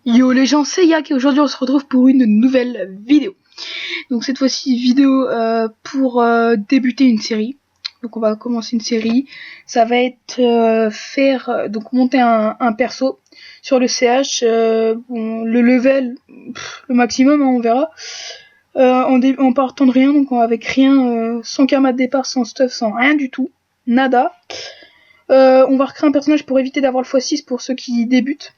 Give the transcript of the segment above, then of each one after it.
Yo les gens, c'est Yak et aujourd'hui on se retrouve pour une nouvelle vidéo. Donc cette fois-ci vidéo pour débuter une série. Donc on va commencer une série. Ça va être donc monter un perso sur le CH. Le level, le maximum hein, on verra. En partant de rien, donc avec rien, sans karma de départ, sans stuff, sans rien du tout. Nada. On va recréer un personnage pour éviter d'avoir le x6 pour ceux qui débutent.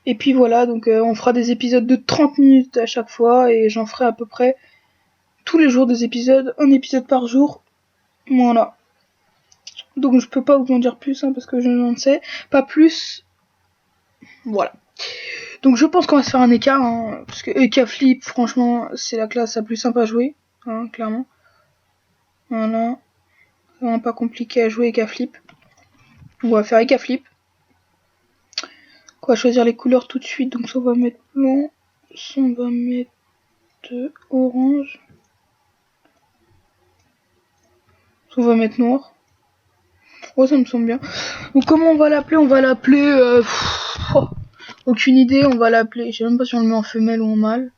Et puis voilà, donc on fera des épisodes de 30 minutes à chaque fois et j'en ferai à peu près tous les jours des épisodes, un épisode par jour. Voilà. Donc je peux pas vous en dire plus hein, parce que je n'en sais pas plus. Voilà. Donc je pense qu'on va se faire un écart hein, parce que Eka Flip, franchement, c'est la classe la plus simple à jouer, hein, clairement. Voilà. C'est vraiment pas compliqué à jouer Eka Flip. On va faire Eka Flip. On va choisir les couleurs tout de suite, donc ça on va mettre blanc, ça on va mettre orange. On va mettre noir. Oh, ça me semble bien. Donc, comment on va l'appeler? On va l'appeler... aucune idée, on va l'appeler... Je sais même pas si on le met en femelle ou en mâle.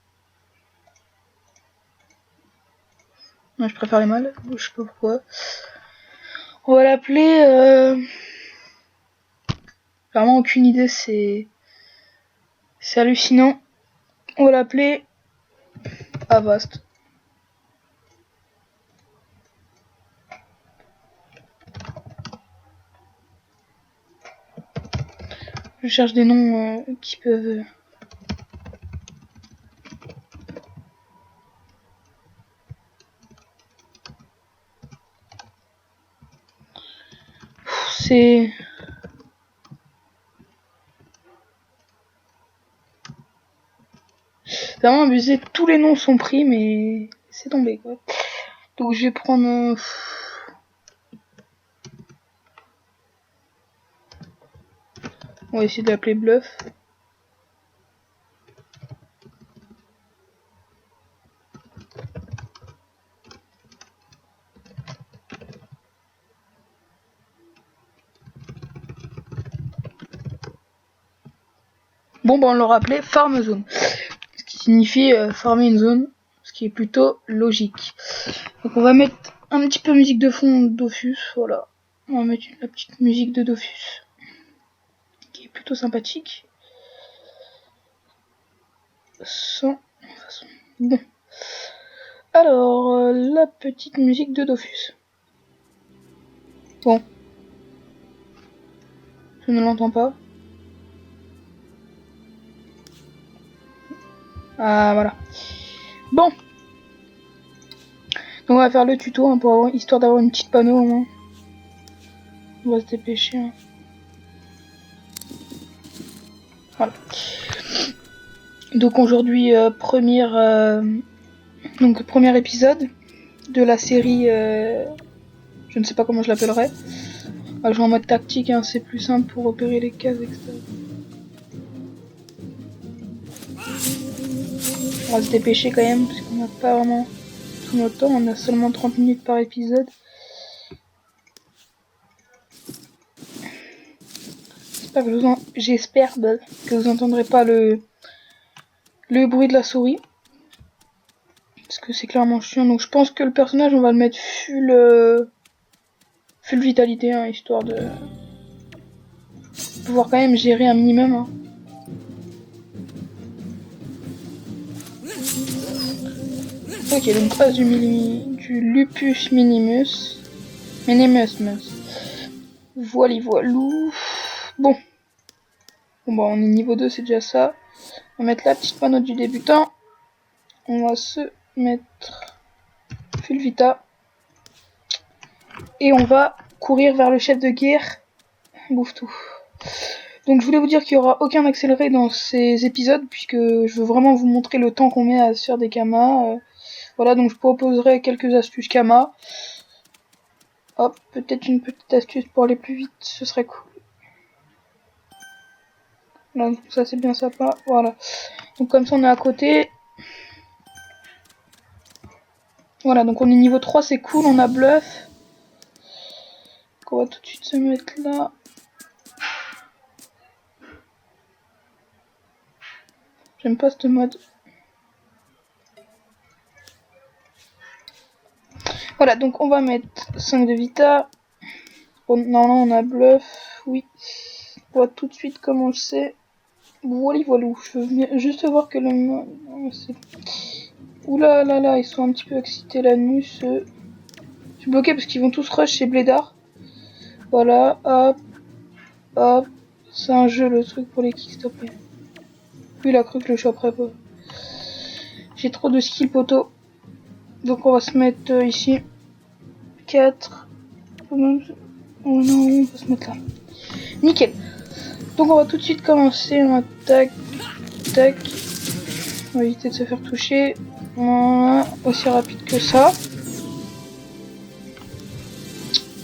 Ouais, je préfère les mâles. Je sais pas pourquoi. On va l'appeler... Vraiment, aucune idée, c'est hallucinant. On va l'appeler... Avast. Je cherche des noms qui peuvent... C'est vraiment abusé. Tous les noms sont pris, mais c'est tombé quoi. Donc je vais prendre... On va essayer de l'appeler Bluff. Bon, bah on l'aura appelé Farm Zone. Ce qui signifie farmer une zone. Ce qui est plutôt logique. Donc on va mettre un petit peu musique de fond de Dofus. Voilà. On va mettre la petite musique de Dofus. Qui est plutôt sympathique. Sans façon. Bon. Alors, la petite musique de Dofus. Bon. Je ne l'entends pas. Ah, voilà. Bon. Donc on va faire le tuto hein, pour avoir, histoire d'avoir une petite panneau au moins. On va se dépêcher. Hein. Voilà. Donc aujourd'hui, premier épisode de la série... je ne sais pas comment je l'appellerai. On va jouer en mode tactique, hein, c'est plus simple pour repérer les cases, etc. On va se dépêcher quand même, parce qu'on n'a pas vraiment tout notre temps, on a seulement 30 minutes par épisode. J'espère que vous entendrez pas le bruit de la souris. Parce que c'est clairement chiant, donc je pense que le personnage, on va le mettre full vitalité, hein, histoire de pouvoir quand même gérer un minimum. Hein. Ok, donc pas du Lupus Minimus. Voilou. Bon. Bon bah on est niveau 2, c'est déjà ça. On va mettre la petite panneau du débutant. On va se mettre full vita. Et on va courir vers le chef de guerre. Bouffe tout. Donc je voulais vous dire qu'il n'y aura aucun accéléré dans ces épisodes, puisque je veux vraiment vous montrer le temps qu'on met à se faire des kamas. Voilà, donc je proposerai quelques astuces Kama. Hop, peut-être une petite astuce pour aller plus vite, ce serait cool. Là, donc ça c'est bien sympa, voilà. Donc comme ça on est à côté. Voilà, donc on est niveau 3, c'est cool, on a Bluff. Donc on va tout de suite se mettre là. J'aime pas ce mode. Voilà, donc on va mettre 5 de vita. Normalement on a bluff, oui. On voit tout de suite comment je sais. Voilà, je viens juste voir que le... Oula là là, ils sont un petit peu excités la nuit. Je suis bloqué parce qu'ils vont tous rush chez Blédard. Voilà, hop, hop. C'est un jeu le truc pour les kickstopper. Lui il a cru que le choperait pas. J'ai trop de skill poteau. Donc on va se mettre ici. 4. Oh non, on va se mettre là. Nickel. Donc on va tout de suite commencer. On attaque. Tac. On va éviter de se faire toucher. Voilà. Aussi rapide que ça.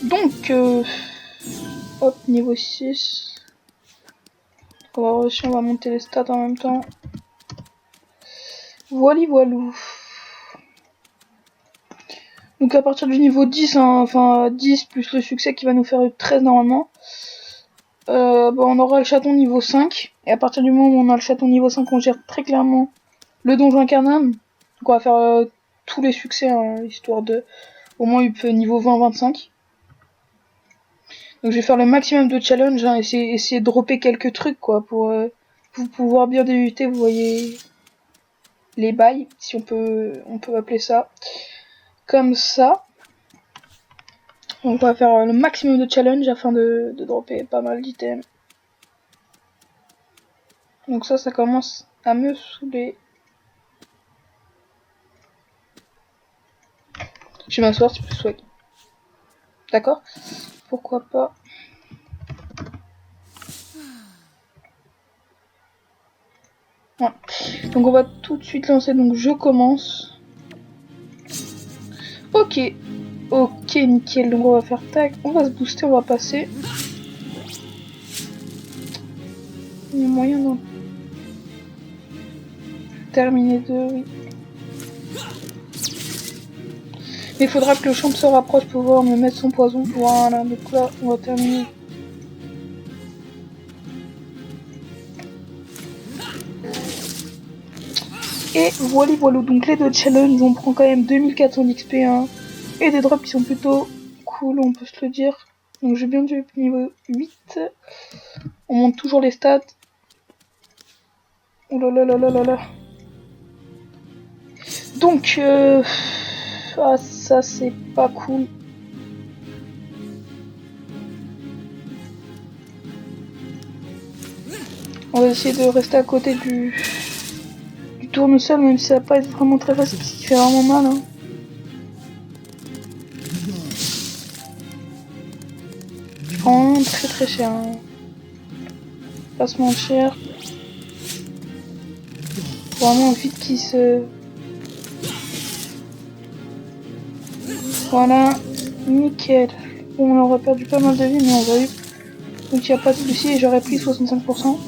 Donc hop, niveau 6. On va aussi, on va monter les stats en même temps. Voilou. Donc à partir du niveau 10, hein, enfin 10 plus le succès qui va nous faire 13 normalement. On aura le chaton niveau 5. Et à partir du moment où on a le chaton niveau 5, on gère très clairement le donjon Incarnam. Donc on va faire tous les succès, hein, histoire de au moins niveau 20-25. Donc je vais faire le maximum de challenge, hein, essayer de dropper quelques trucs quoi pour pouvoir bien débuter, vous voyez les bails, si on peut appeler ça comme ça. On va faire le maximum de challenge afin de dropper pas mal d'items. Donc ça commence à me saouler. Je vais m'asseoir, c'est plus swag. D'accord? Pourquoi pas? Voilà. Donc on va tout de suite lancer, donc je commence. Ok, nickel, donc on va faire tac, on va se booster, on va passer. Il y a moyen d'en terminer 2, oui. Mais il faudra que le champ se rapproche pour pouvoir me mettre son poison. Voilà, donc là on va terminer. Et voilà, donc les deux challenges, on prend quand même 2400 d'XP, hein, et des drops qui sont plutôt cool, on peut se le dire. Donc j'ai bien du niveau 8. On monte toujours les stats. Oh là là là là là là. Donc, ah ça c'est pas cool. On va essayer de rester à côté du tournesol, même si ça va pas être vraiment très facile parce qu'il fait vraiment mal, hein. Vraiment très cher, hein. Pas se mentir. Vraiment vite qu'il se... Voilà, nickel. Bon, on aurait perdu pas mal de vie, mais on va eu. Donc il n'y a pas de souci, et j'aurais pris 65%.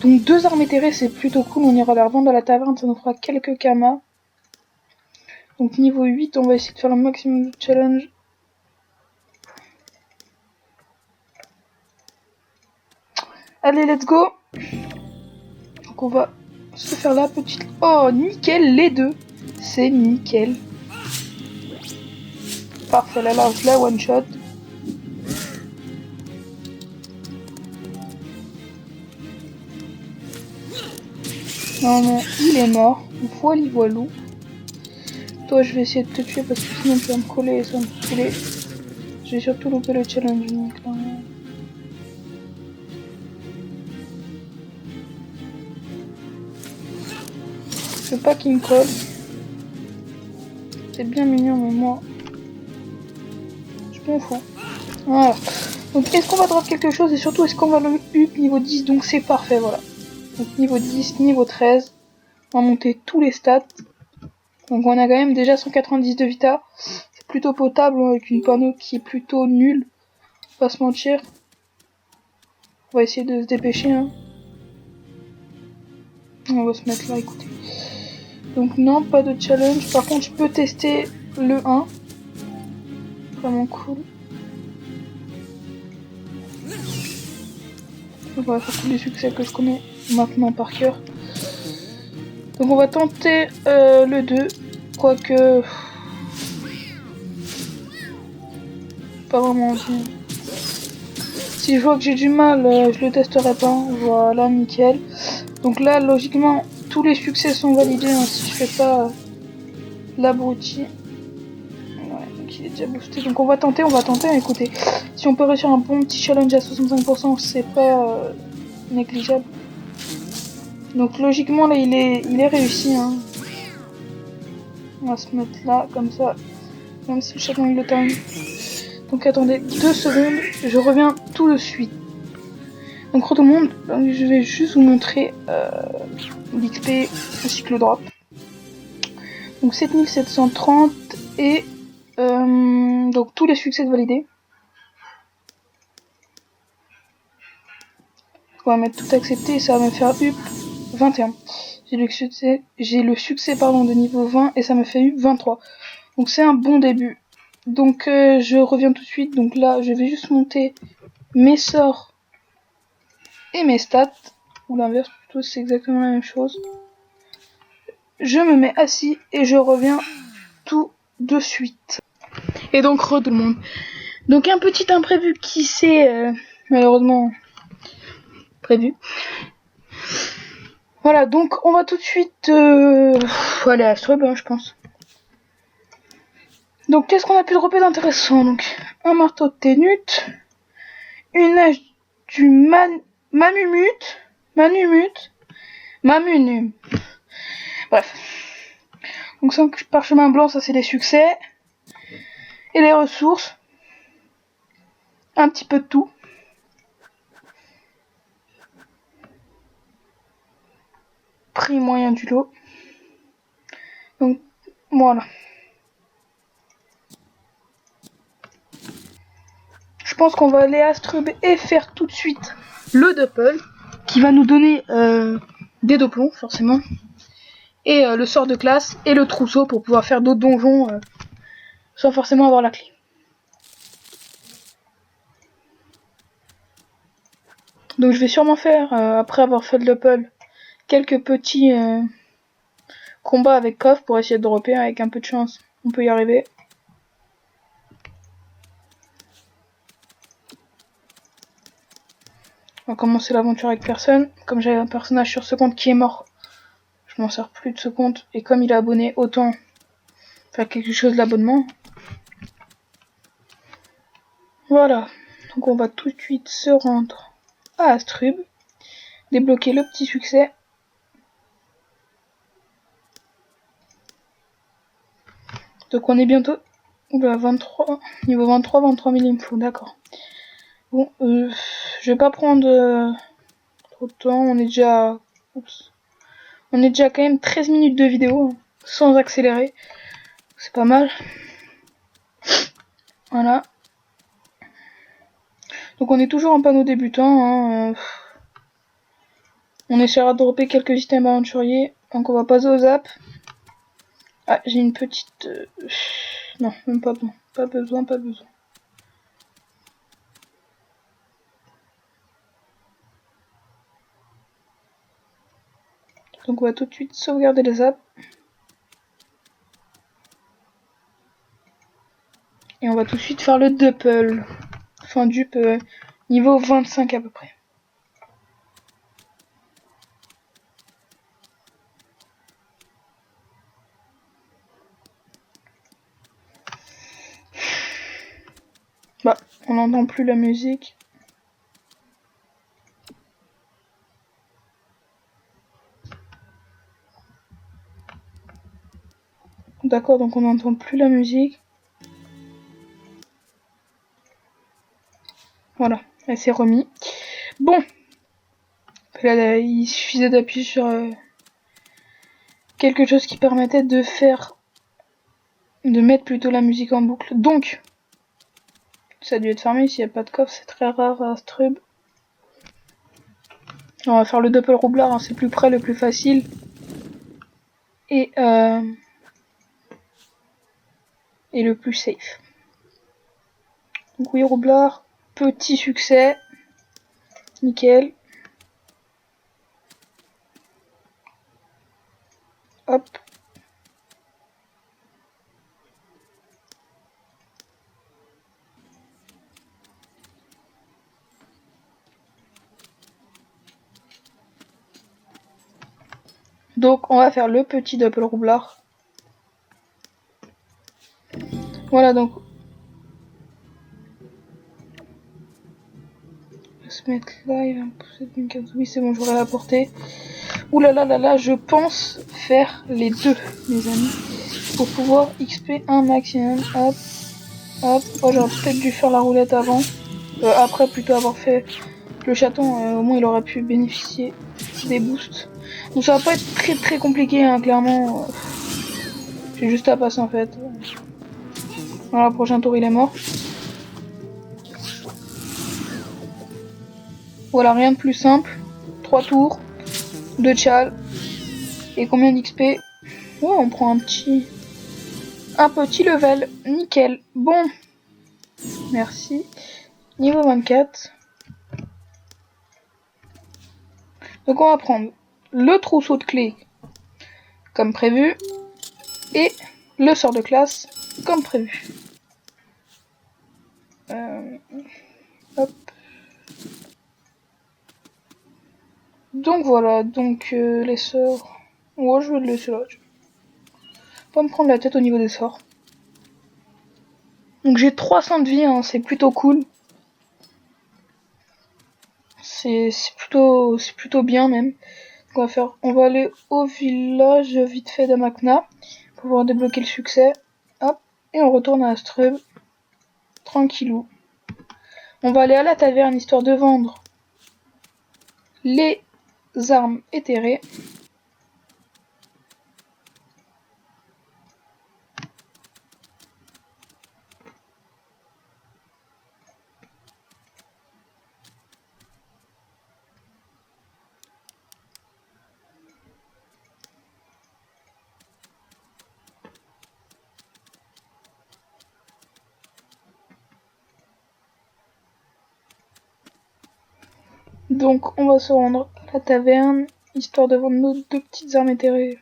Donc 2 armes éthérées, c'est plutôt cool. On ira la revendre à la taverne, ça nous fera quelques kamas. Donc niveau 8, on va essayer de faire le maximum de challenge. Allez, let's go. Donc on va se faire la petite... Oh, nickel, les deux. C'est nickel. Parfait, là, je la one shot. Non, il est mort. Voilou. Toi, je vais essayer de te tuer parce que sinon tu vas me coller et ça va me saouler. Je vais surtout louper le challenge. Donc, je veux pas qu'il me colle. C'est bien mignon, mais moi, je m'en fous. Voilà. Donc, est-ce qu'on va drop quelque chose et surtout, est-ce qu'on va le up niveau 10? Donc, c'est parfait, voilà. Donc, niveau 10, niveau 13. On va monter tous les stats. Donc, on a quand même déjà 190 de vita. C'est plutôt potable avec une panneau qui est plutôt nulle. Pas se mentir. On va essayer de se dépêcher, hein. On va se mettre là, écoutez. Donc non, pas de challenge. Par contre, je peux tester le 1. Vraiment cool. On va faire tous les succès que je connais maintenant par cœur. Donc on va tenter le 2, quoique pas vraiment envie. Si je vois que j'ai du mal, je le testerai pas. Voilà, nickel. Donc là, logiquement, tous les succès sont validés hein, si je fais pas l'abruti. Ouais, donc il est déjà boosté. Donc on va tenter. Écoutez, si on peut réussir un bon petit challenge à 65%, c'est pas négligeable. Donc logiquement là, il est réussi. Hein. On va se mettre là, comme ça, même si le challenge le time. Donc attendez 2 secondes, je reviens tout de suite. Donc tout le monde, je vais juste vous montrer l'XP ainsi que le drop. Donc 7730 et donc tous les succès de validés. On va mettre tout accepté et ça va me faire UP 21. J'ai le succès de niveau 20 et ça me fait UP 23. Donc c'est un bon début. Donc je reviens tout de suite. Donc là je vais juste monter mes sorts et mes stats. Ou l'inverse, plutôt c'est exactement la même chose. Je me mets assis et je reviens tout de suite. Et donc tout le monde. Donc un petit imprévu qui s'est malheureusement prévu. Voilà, donc on va tout de suite aller à Strub, hein, je pense. Donc qu'est-ce qu'on a pu dropper d'intéressant? Donc un marteau de Ténut, une hache du Manumut. Bref. Donc 5 parchemins blancs, ça c'est les succès. Et les ressources. Un petit peu de tout. Prix moyen du lot. Donc voilà. Je pense qu'on va aller à Strub et faire tout de suite le Doppel, qui va nous donner des doublons forcément, et le sort de classe et le trousseau pour pouvoir faire d'autres donjons sans forcément avoir la clé. Donc je vais sûrement faire, après avoir fait le Doppel, quelques petits combats avec Koff pour essayer de dropper. Avec un peu de chance, on peut y arriver. On va commencer l'aventure avec personne. Comme j'avais un personnage sur ce compte qui est mort, je m'en sers plus de ce compte. Et comme il est abonné, autant faire quelque chose de l'abonnement. Voilà. Donc on va tout de suite se rendre à Astrub. Débloquer le petit succès. Donc on est bientôt à 23, niveau 23, 23 000 il me faut, d'accord. Bon, je vais pas prendre trop de temps, on est déjà... Oups. On est déjà quand même 13 minutes de vidéo, hein, sans accélérer. C'est pas mal. Voilà. Donc on est toujours en panneau débutant. Hein, on essaiera de dropper quelques items aventuriers. Donc on va passer aux apps. Ah, j'ai une petite... Non, même pas besoin. Pas besoin. Donc on va tout de suite sauvegarder les apps. Et on va tout de suite faire le Doppel. Enfin dupe niveau 25 à peu près. Bah, on n'entend plus la musique. D'accord, donc on n'entend plus la musique. Voilà, elle s'est remis. Bon. Là, il suffisait d'appuyer sur quelque chose qui permettait de mettre plutôt la musique en boucle. Donc, ça a dû être fermé s'il n'y a pas de coffre, c'est très rare à Strub. On va faire le Doppel roublard, hein, c'est le plus près, le plus facile. Et le plus safe. Donc oui, roublard, petit succès. Nickel. Hop. Donc on va faire le petit double roublard. Voilà donc. On va se mettre là, il va me pousser une carte. Oui c'est bon, j'aurai la portée. Ouh là là là là, je pense faire les deux, mes amis. Pour pouvoir XP un maximum. Hop. Hop. Oh, j'aurais peut-être dû faire la roulette avant. Après plutôt avoir fait le chaton, au moins il aurait pu bénéficier des boosts. Donc ça va pas être très très compliqué hein, clairement. J'ai juste à passer en fait. Dans le prochain tour il est mort. Voilà, rien de plus simple. 3 tours, 2 tchal. Et combien d'XP? Oh, on prend un petit level. Nickel. Bon. Merci. Niveau 24. Donc on va prendre le trousseau de clés comme prévu. Et le sort de classe comme prévu. Hop. Donc voilà, donc les sorts. Ouais, je vais le laisser là. Pas me prendre la tête au niveau des sorts. Donc j'ai 300 de vie, hein, c'est plutôt cool. C'est plutôt bien même. On va aller au village vite fait d'Amakna pour pouvoir débloquer le succès. Hop, et on retourne à Astrub. Tranquillou. On va aller à la taverne histoire de vendre les armes éthérées. Donc on va se rendre à la taverne, histoire de vendre nos deux petites armes éthérées.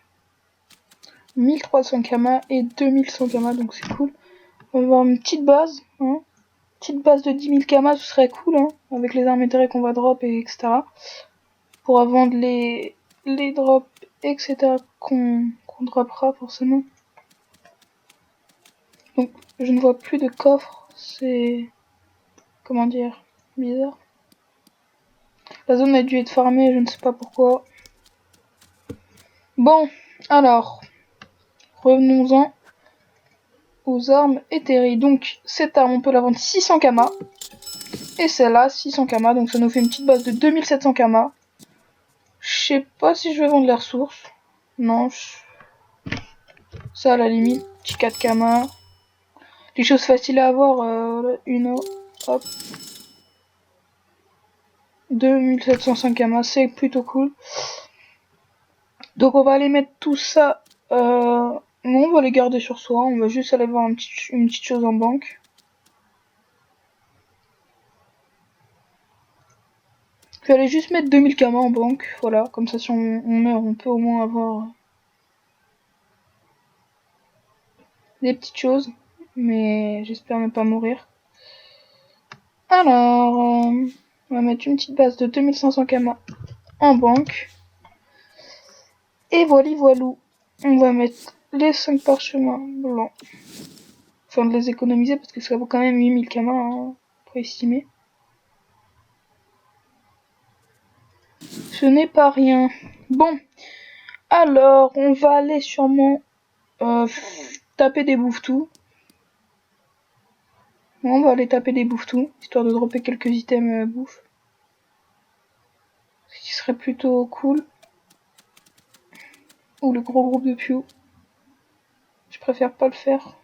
1300 kama et 2100 kama, donc c'est cool. On va avoir une petite base, hein. Petite base de 10 000 kama, ce serait cool, hein, avec les armes éthérées qu'on va drop, et etc. Pour vendre les drops, etc. qu'on droppera forcément. Donc je ne vois plus de coffre, c'est... comment dire, bizarre. La zone a dû être farmée, je ne sais pas pourquoi. Bon, alors, revenons-en aux armes éthérées. Donc, cette arme, on peut la vendre 600 kama. Et celle-là, 600 kama. Donc, ça nous fait une petite base de 2700 kama. Je sais pas si je vais vendre les ressources. Non. Ça, à la limite, petit 4 kama. Les choses faciles à avoir, une hop. 2705 kama, c'est plutôt cool. Donc on va aller mettre tout ça, non, on va les garder sur soi, on va juste aller voir une petite chose en banque. Je vais aller juste mettre 2000 kama en banque, voilà, comme ça si on meurt, on peut au moins avoir des petites choses, mais j'espère ne pas mourir. Alors, on va mettre une petite base de 2500 kama en banque. Et voilou, on va mettre les 5 parchemins blancs. Enfin, de les économiser parce que ça vaut quand même 8000 kama, hein, pour estimer. Ce n'est pas rien. Bon, alors, on va aller sûrement taper des bouffetous. On va aller taper des bouffetous, histoire de dropper quelques items bouffe. Ce qui serait plutôt cool. Ou le gros groupe de Pew. Je préfère pas le faire.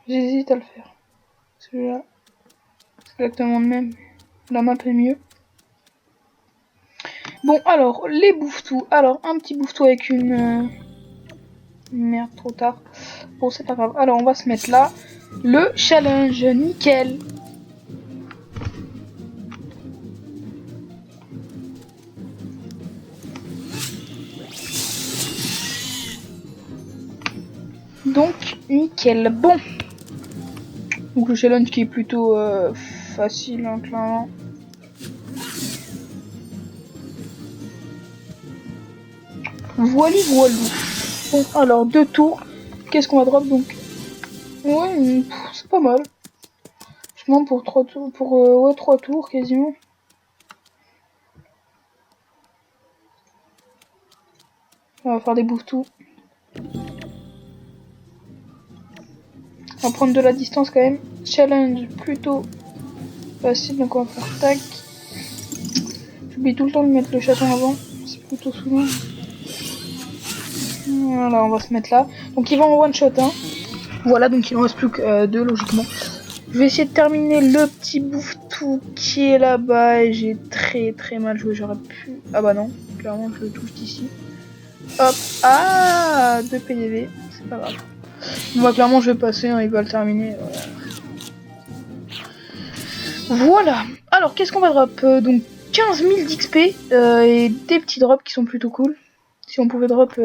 J'hésite à le faire. Celui-là, c'est exactement le même. La map est mieux. Bon, alors, les bouffetous. Alors, un petit bouffetou avec une... Merde, trop tard. Bon, c'est pas grave. Alors, on va se mettre là. Le challenge, nickel. Donc, nickel. Bon. Donc le challenge qui est plutôt facile, hein, clairement. Voilou voilou. Bon, alors 2 tours. Qu'est-ce qu'on va drop donc? Ouais, c'est pas mal. Je monte pour 3 tours, ouais, 3 tours quasiment. On va faire des bouffes-tout. On va prendre de la distance quand même. Challenge plutôt facile, donc on va faire tac. J'oublie tout le temps de mettre le chaton avant. C'est plutôt souvent. Voilà, on va se mettre là. Donc il va en one shot, hein. Voilà, donc il en reste plus que 2 logiquement. Je vais essayer de terminer le petit bouffe-tout qui est là-bas et j'ai très mal joué. J'aurais pu... Ah bah non, clairement je le touche d'ici. Hop, ah, 2 PDV, c'est pas grave. Moi clairement je vais passer, hein, il va le terminer. Voilà, alors qu'est-ce qu'on va drop? Donc 15 000 d'XP et des petits drops qui sont plutôt cool. Si on pouvait drop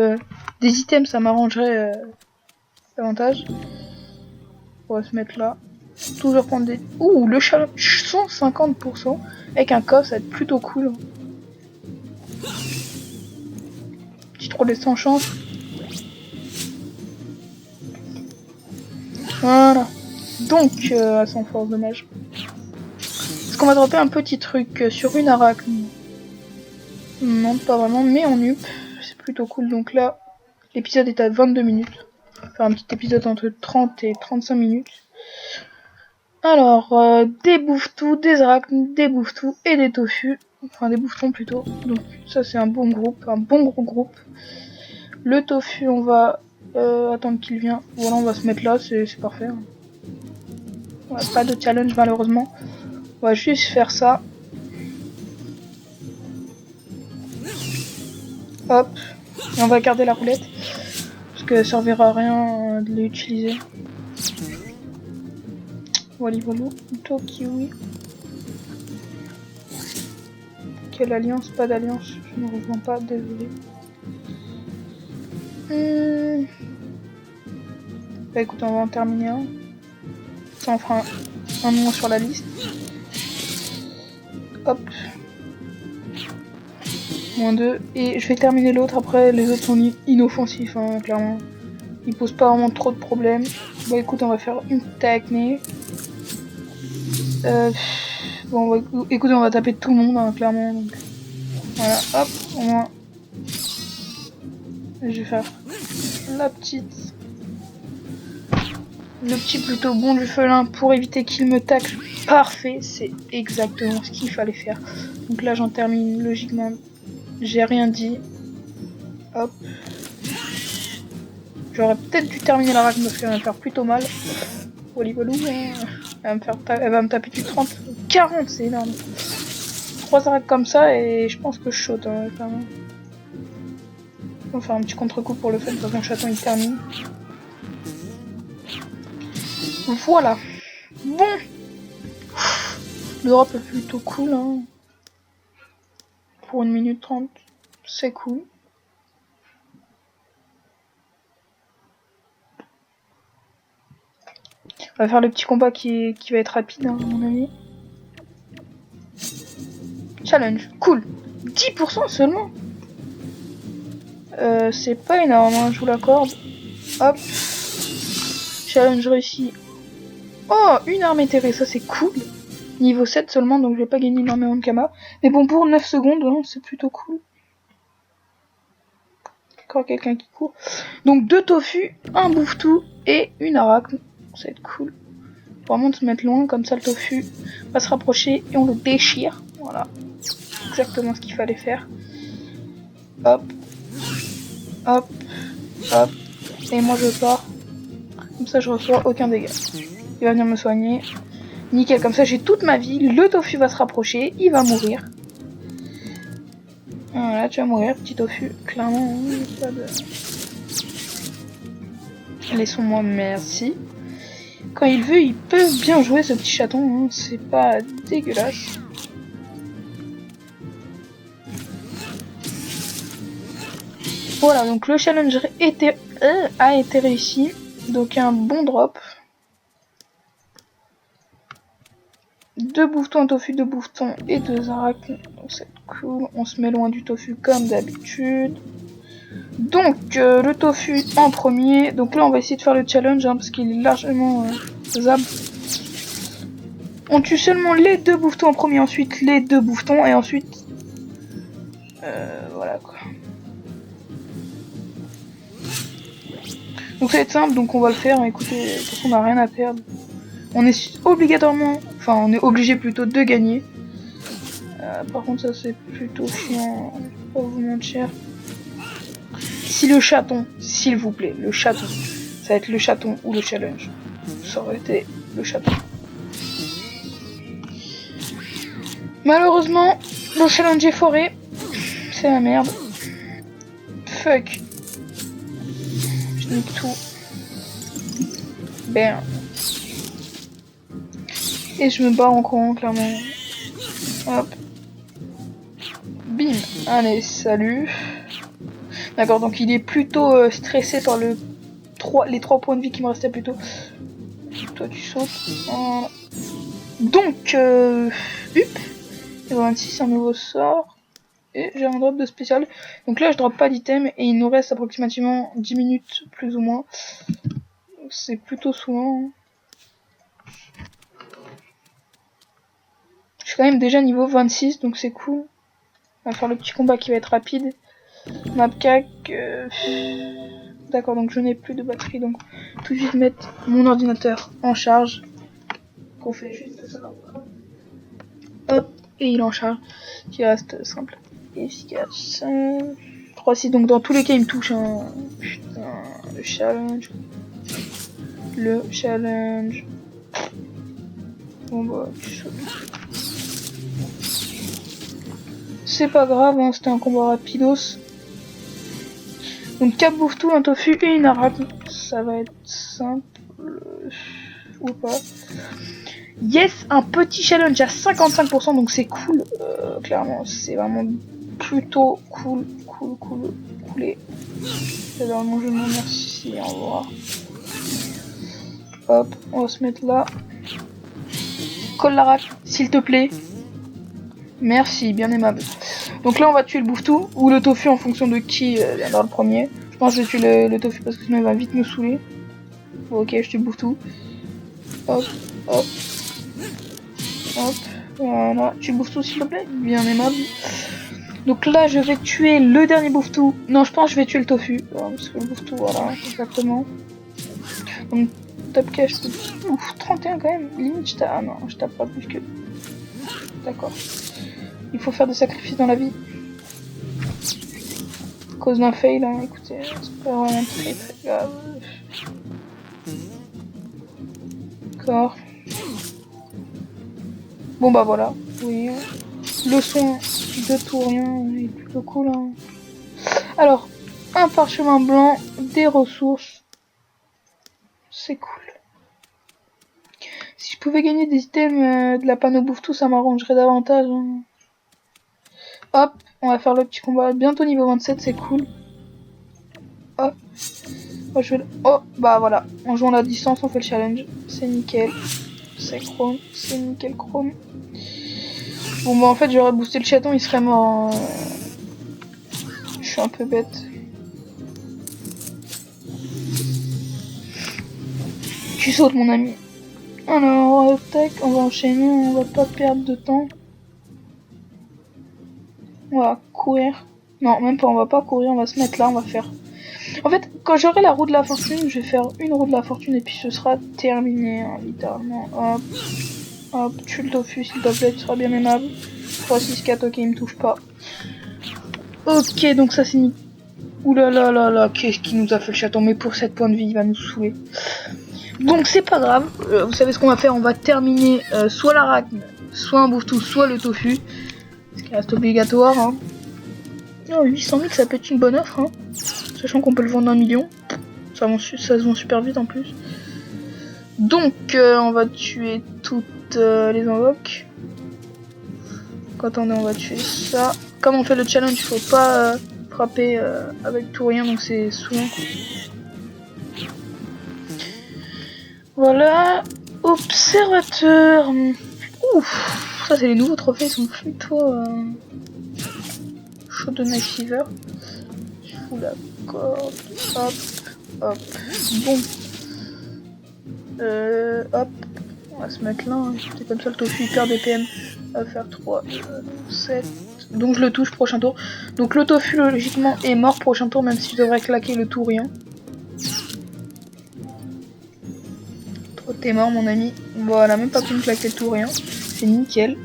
des items, ça m'arrangerait davantage. On va se mettre là. Toujours prendre des... Ouh, le challenge 150% avec un coffre, ça va être plutôt cool. Petit troll sans chance. Voilà. Donc, sans force, dommage. Est-ce qu'on va dropper un petit truc sur une arachne? Non, pas vraiment, mais en up. C'est plutôt cool. Donc là, l'épisode est à 22 minutes. On va faire un petit épisode entre 30 et 35 minutes. Alors, des bouffes-tout, des arachnes, des bouffes-tout et des tofu. Enfin, des bouffetons plutôt. Donc, ça, c'est un bon groupe, un bon gros groupe. Le tofu, on va attendre qu'il vienne. Voilà, on va se mettre là, c'est parfait. Ouais, pas de challenge, malheureusement. On va juste faire ça. Hop. Et on va garder la roulette. Parce que ça servira à rien de l'utiliser. Voilà, voilà. Kiwi. Quelle alliance? Pas d'alliance. Je ne rejoins pas, désolé. Bah écoute, on va en terminer un. Ça en fera un moins sur la liste. Hop. Moins 2. Et je vais terminer l'autre. Après, les autres sont inoffensifs, hein, clairement. Ils posent pas vraiment trop de problèmes. Bah écoute, on va faire une technique. Bon, écoute, on va taper tout le monde, hein, clairement. Donc. Voilà, hop, au moins. Je vais faire la petite. Le petit plutôt bon du felin pour éviter qu'il me tacle. Parfait, c'est exactement ce qu'il fallait faire. Donc là, j'en termine logiquement. J'ai rien dit. Hop. J'aurais peut-être dû terminer la rage parce qu'elle va me faire plutôt mal. Walou, elle va me taper du 30. 40, c'est énorme. 3 arrêts comme ça et je pense que je saute, hein, clairement. On va faire un petit contre-coup pour le fait que mon chaton il termine. Voilà. Bon. L'Europe est plutôt cool, hein. Pour 1 minute 30, c'est cool. On va faire le petit combat qui va être rapide, hein, à mon avis. Challenge, cool. 10% seulement. C'est pas énorme, hein, je vous l'accorde. Hop. Challenge réussi. Oh, une arme éthérée, ça c'est cool. Niveau 7 seulement, donc je vais pas gagner énormément de kama. Mais bon, pour 9 secondes, hein, c'est plutôt cool. Encore quelqu'un qui court. Donc 2 tofu, un bouffe-tout et une arachne. Ça va être cool. Faut vraiment se mettre loin, comme ça le tofu va se rapprocher et on le déchire. Voilà. Exactement ce qu'il fallait faire. Hop. Hop. Hop. Et moi je pars. Comme ça je reçois aucun dégât. Il va venir me soigner. Nickel, comme ça j'ai toute ma vie. Le tofu va se rapprocher. Il va mourir. Voilà, tu vas mourir, petit tofu. Clairement, pas de... Laissons-moi, merci. Quand il veut, il peut bien jouer ce petit chaton. Hein. C'est pas dégueulasse. Voilà, donc le challenge a été réussi. Donc un bon drop. 2 bouffetons, un tofu, 2 bouffetons et 2 arachnes. Donc c'est cool. On se met loin du tofu comme d'habitude. Donc le tofu en premier. Donc là on va essayer de faire le challenge hein, parce qu'il est largement faisable. On tue seulement les 2 bouffetons en premier, ensuite les 2 bouffetons et ensuite voilà quoi. Donc ça va être simple, donc on va le faire. Écoutez, de toute façon on n'a rien à perdre. On est obligatoirement, enfin on est obligé plutôt de gagner. Par contre ça c'est plutôt chiant, je vais pas vous mentir. Si le chaton, s'il vous plaît, le chaton, ça va être le chaton ou le challenge. Ça aurait été le chaton. Malheureusement, le challenge est foré. C'est la merde. Fuck. Je nique tout. Ben. Et je me barre en courant, clairement. Hop. Bim. Allez, salut. D'accord, donc il est plutôt stressé par les 3 points de vie qui me restaient plutôt. Toi, tu sautes. Voilà. Donc, hup. Et 26, un nouveau sort. Et j'ai un drop de spécial. Donc là, je drop pas d'item. Et il nous reste approximativement 10 minutes, plus ou moins. C'est plutôt souvent. Je suis quand même déjà niveau 26, donc c'est cool. On va faire le petit combat qui va être rapide. Mapcac. D'accord, donc je n'ai plus de batterie. Donc tout de suite mettre mon ordinateur en charge. Qu'on fait juste ça. Hop. Et il en charge. Qui reste simple et efficace. 3-6, donc dans tous les cas il me touche un... Putain, le challenge. Le challenge. Bon bah, tu sautes. C'est pas grave, hein, c'était un combat rapidos. Donc 4 bouffetous, un tofu et une arachne. Ça va être simple. Ou pas. Yes, un petit challenge à 55%, donc c'est cool. Clairement, c'est vraiment plutôt cool. Coolé. J'adore mon jeu, merci, au revoir. Hop, on va se mettre là. Colle l'arachne, s'il te plaît. Merci, bien aimable. Donc là on va tuer le bouffetou ou le tofu en fonction de qui viendra le premier. Je pense que je vais tuer le tofu parce que sinon il va vite me saouler. Bon, ok, je tue le bouffetou. Hop. Voilà, tu le bouffetou s'il te plaît, bien aimable. Donc là je vais tuer le dernier bouffetou. Non, je pense que je vais tuer le tofu. Parce que le bouffetou, voilà, exactement. Donc top cash, ouf, 31 quand même. Limite je tape. Ah non, je tape pas plus que. D'accord. Il faut faire des sacrifices dans la vie. À cause d'un fail, hein, écoutez, c'est pas vraiment très grave. D'accord. Bon bah voilà, oui. Le son de tout rien est plutôt cool. Hein. Alors, un parchemin blanc, des ressources. C'est cool. Si je pouvais gagner des items de la panneau bouffe-tout, ça m'arrangerait davantage. Hein. Hop, on va faire le petit combat. Bientôt niveau 27, c'est cool. Hop. Oh, oh, bah voilà. En jouant à la distance, on fait le challenge. C'est nickel. C'est chrome. C'est nickel chrome. Bon, bah en fait, j'aurais boosté le chaton, il serait mort. Hein. Je suis un peu bête. Tu sautes, mon ami. Alors, tac, on va enchaîner, on va pas perdre de temps. On va courir. Non, même pas, on va pas courir, on va se mettre là, on va faire. En fait, quand j'aurai la roue de la fortune, je vais faire une roue de la fortune et puis ce sera terminé, hein, littéralement. Hop, hop, tue le tofu s'il te plaît, tu seras bien aimable. 3, 6, 4, ok, il me touche pas. Ok, donc ça c'est nickel. Oulala, qu'est-ce qui nous a fait le chaton, mais pour 7 points de vie, il va nous saouler. Donc c'est pas grave, vous savez ce qu'on va faire, on va terminer soit l'arachne, soit un bouffe-tout, soit le tofu. Ce qui reste obligatoire. Hein. Oh, 800 000 ça peut être une bonne offre. Hein. Sachant qu'on peut le vendre 1 million. Ça se vend super vite en plus. Donc on va tuer toutes les invoques. Attendez, on va tuer ça. Comme on fait le challenge, il faut pas frapper avec tout rien, donc c'est souvent. Voilà, observateur. Ouf, ça c'est les nouveaux trophées, ils sont plutôt chaud de Night Fever. Je fous la corde, hop, hop, bon. Hop, on va se mettre là, hein. C'est comme ça le tofu hyper DPM. On va faire 3, 7. Donc je le touche prochain tour. Donc le tofu logiquement est mort prochain tour, même si je devrais claquer le tout rien. Oh, t'es mort mon ami. Voilà, même pas pu me claquer le tout rien. C'est nickel.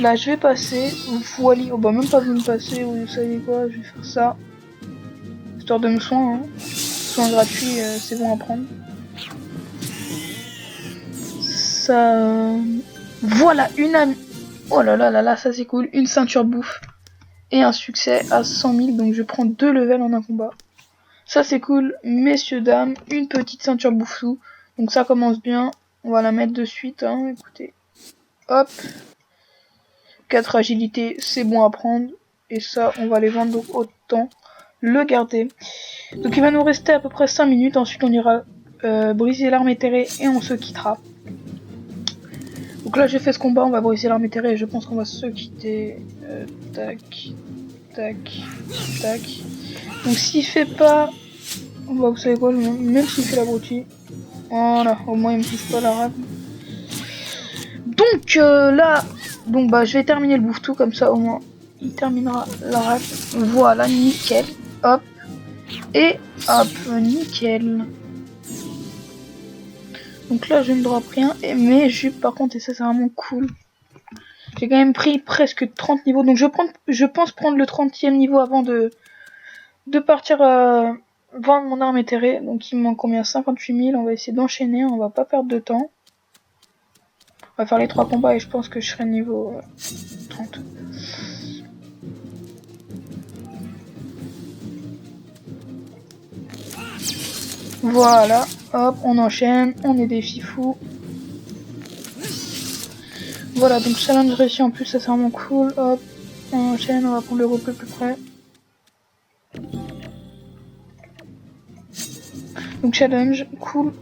Là je vais passer. Voilà. Oh bah même pas besoin de passer. Vous savez quoi, je vais faire ça. Histoire de me soigner. Hein. Soins gratuits, c'est bon à prendre. Ça... Voilà, une âme. Oh là là là là, ça c'est cool. Une ceinture bouffe. Et un succès à 100 000. Donc je prends 2 levels en un combat. Ça c'est cool. Messieurs, dames, une petite ceinture bouffou. Donc ça commence bien. On va la mettre de suite. Hein. Écoutez. Hop. 4 agilité, c'est bon à prendre. Et ça, on va les vendre. Donc autant le garder. Donc il va nous rester à peu près 5 minutes. Ensuite on ira briser l'arme éthérée et on se quittera. Donc là j'ai fait ce combat, on va briser l'arme éthérée et je pense qu'on va se quitter. Tac, tac, tac. Donc s'il fait pas... Bah, vous savez quoi, même s'il fait l'abruti. Voilà, au moins il me touche pas la rate. Donc là, donc bah je vais terminer le bouffe-tout comme ça au moins. Il terminera la rate. Voilà, nickel. Hop. Et hop, nickel. Donc là je ne drop rien. Mais jupe par contre, et ça c'est vraiment cool. J'ai quand même pris presque 30 niveaux. Donc je pense prendre le 30e niveau avant de partir vendre mon arme éthérée. Donc il me manque combien? 58 000. On va essayer d'enchaîner. On va pas perdre de temps. On va faire les 3 combats et je pense que je serai niveau 30. Voilà, hop, on enchaîne, on est des fifous. Voilà, donc challenge réussi en plus, ça c'est vraiment cool. Hop, on enchaîne, on va prendre le replay plus près. Donc challenge, cool.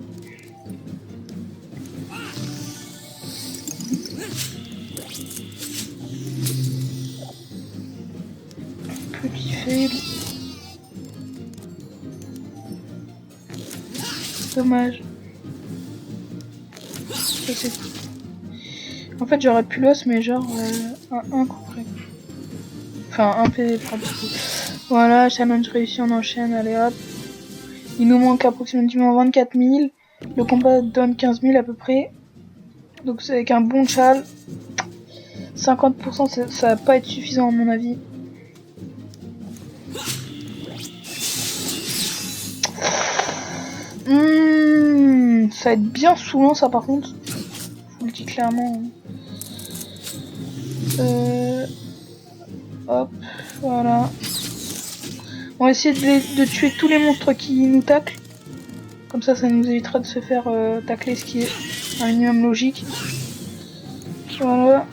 Petit fail. Dommage. Ça, c'est... En fait j'aurais pu l'os mais genre un coup près. Enfin un PV pardon. Voilà, challenge réussi, on enchaîne, allez hop. Il nous manque approximativement 24 000. Le combat donne 15 000 à peu près. Donc c'est avec un bon chal. 50% ça va pas être suffisant à mon avis. Ça va être bien saoulant ça par contre. Je vous le dis clairement. Hop, voilà. On va essayer de tuer tous les monstres qui nous taclent. Comme ça nous évitera de se faire tacler, ce qui est un minimum logique. Voilà.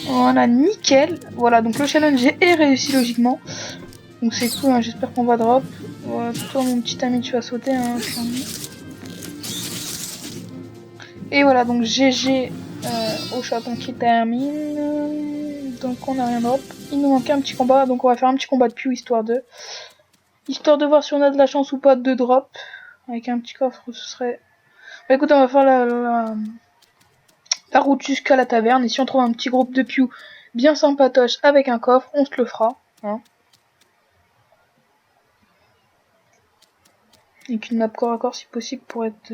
Voilà, nickel. Voilà, donc le challenge est réussi logiquement. Donc c'est cool, hein, j'espère qu'on va drop. Voilà, toi mon petit ami tu vas sauter. Hein, et voilà, donc GG au chaton qui termine. Donc on a rien drop. Il nous manquait un petit combat, donc on va faire un petit combat de Pew histoire de voir si on a de la chance ou pas de drop. Avec un petit coffre, ce serait... Bah écoute, on va faire la route jusqu'à la taverne. Et si on trouve un petit groupe de Pew bien sympatoche avec un coffre, on se le fera. Hein. Et qu'une map corps à corps si possible pour être...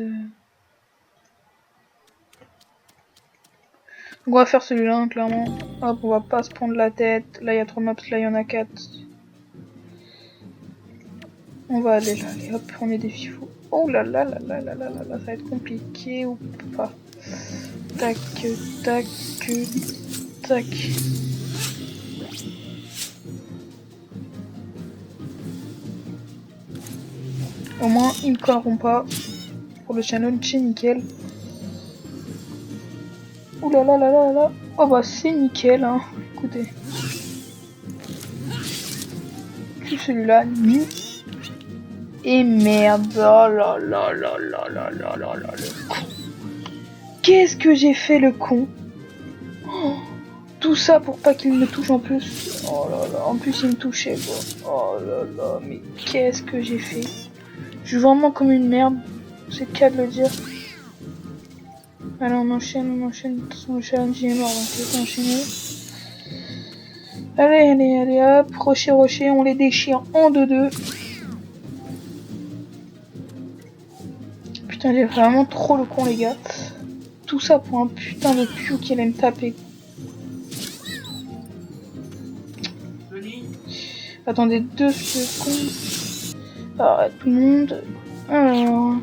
Donc on va faire celui-là, hein, clairement. Hop, on va pas se prendre la tête. Là il y a 3 maps, là il y en a 4. On va aller là, allez hop, on est des fifous. Oh là là là là là là là là, ça va être compliqué ou pas. Tac, tac, tac. Au moins, ils ne colleront pas. Pour le challenge, c'est nickel. Ouh là là là là là. Oh bah c'est nickel, hein. Écoutez. Tout celui-là, ni. Et merde. Oh là là là là là là là là. qu'est-ce que j'ai fait le con? Tout ça pour pas qu'il me touche en plus. Oh là là, en plus il me touchait quoi. Oh là là, mais qu'est-ce que j'ai fait? Je suis vraiment comme une merde. C'est le cas de le dire. Allez, on enchaîne. De toute façon, le challenge est mort, donc je vais enchaîner. Allez, hop. Rocher, on les déchire en 2-2. Putain, j'ai vraiment trop le con, les gars. Tout ça pour un putain de piou qui allait me taper. Attendez 2 secondes. Ah, tout le monde. Alors.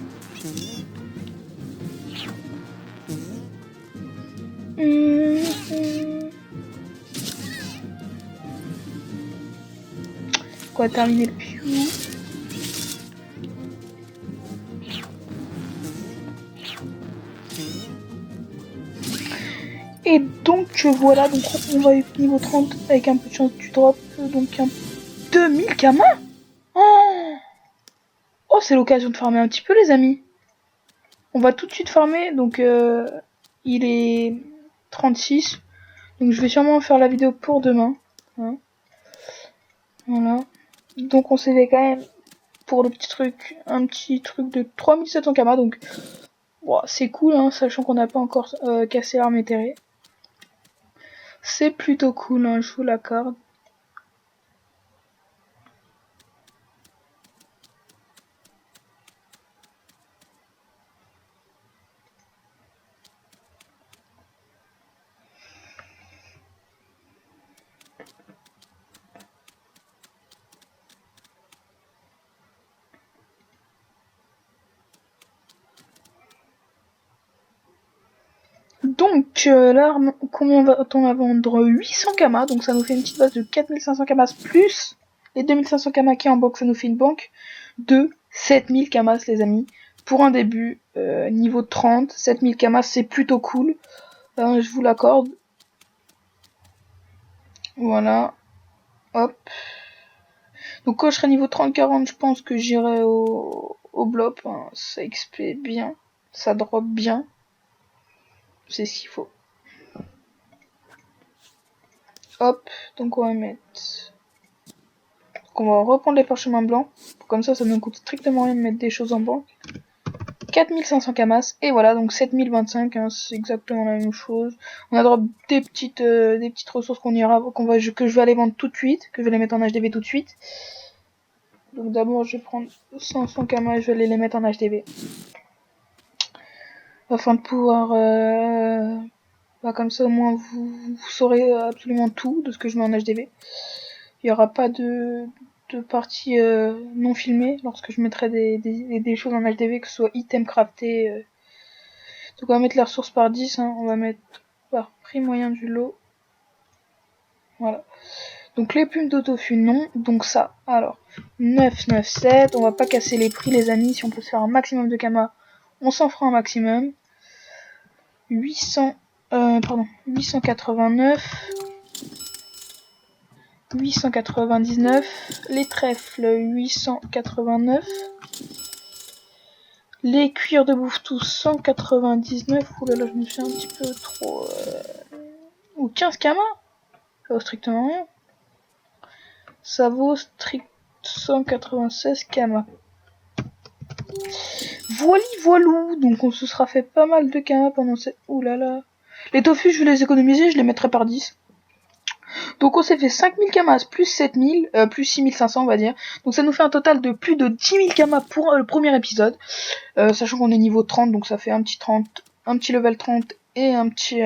Quoi, terminer le piou. Et donc voilà, donc on va être niveau 30 avec un peu de chance du drop, donc un 2000 kamas. Oh, c'est l'occasion de farmer un petit peu les amis. On va tout de suite farmer, donc il est 36, donc je vais sûrement faire la vidéo pour demain. Hein. Voilà, donc on s'est fait quand même pour le petit truc, un petit truc de 3700 kamas, donc bon, c'est cool, hein, sachant qu'on n'a pas encore cassé l'arme éthérée. C'est plutôt cool, hein, je vous l'accorde. Donc là, combien va-t-on va vendre? 800 kamas, donc ça nous fait une petite base de 4500 kamas plus les 2500 kamas qui est en banque, ça nous fait une banque de 7000 kamas les amis. Pour un début, niveau 30, 7000 kamas c'est plutôt cool, je vous l'accorde. Voilà, hop. Donc quand je serai niveau 30-40, je pense que j'irai au blob, hein. Ça XP bien, ça drop bien, c'est ce qu'il faut. Hop, donc on va mettre... Donc on va reprendre les parchemins blancs. Comme ça ne coûte strictement rien de mettre des choses en banque. 4500 kamas. Et voilà, donc 7025, hein, c'est exactement la même chose. On a drop des petites ressources que je vais aller vendre tout de suite. Que je vais les mettre en HDV tout de suite. Donc d'abord je vais prendre 500 kamas, je vais aller les mettre en HDV. Afin de pouvoir... comme ça au moins vous saurez absolument tout de ce que je mets en HDV. Il n'y aura pas de partie non filmée lorsque je mettrai des choses en HDV, que ce soit item crafté. Donc on va mettre les ressources par 10, hein, on va mettre par prix moyen du lot. Voilà. Donc les plumes d'autofus non, donc ça. Alors 997, on va pas casser les prix les amis, si on peut se faire un maximum de kamas, on s'en fera un maximum. 889. 899, les trèfles 889, les cuirs de bouffe-tout 199, oulala je me suis un petit peu trop... Ou 15 kamas, ça vaut strictement rien. Ça vaut strict 196 kamas. Voilou, donc on se sera fait pas mal de kamas pendant cette... Oulala. Les tofu je vais les économiser, je les mettrai par 10. Donc on s'est fait 5000 kamas plus 7000, plus 6500 on va dire. Donc ça nous fait un total de plus de 10 000 kamas pour le premier épisode. Sachant qu'on est niveau 30, donc ça fait un petit 30, un petit level 30 et un petit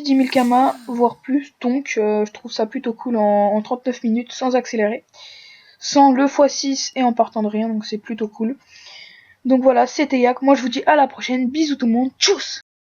10 000 kamas, voire plus. Donc je trouve ça plutôt cool en 39 minutes sans accélérer. Sans le x6 et en partant de rien, donc c'est plutôt cool. Donc voilà, c'était Yak, moi je vous dis à la prochaine, bisous tout le monde, tchuss!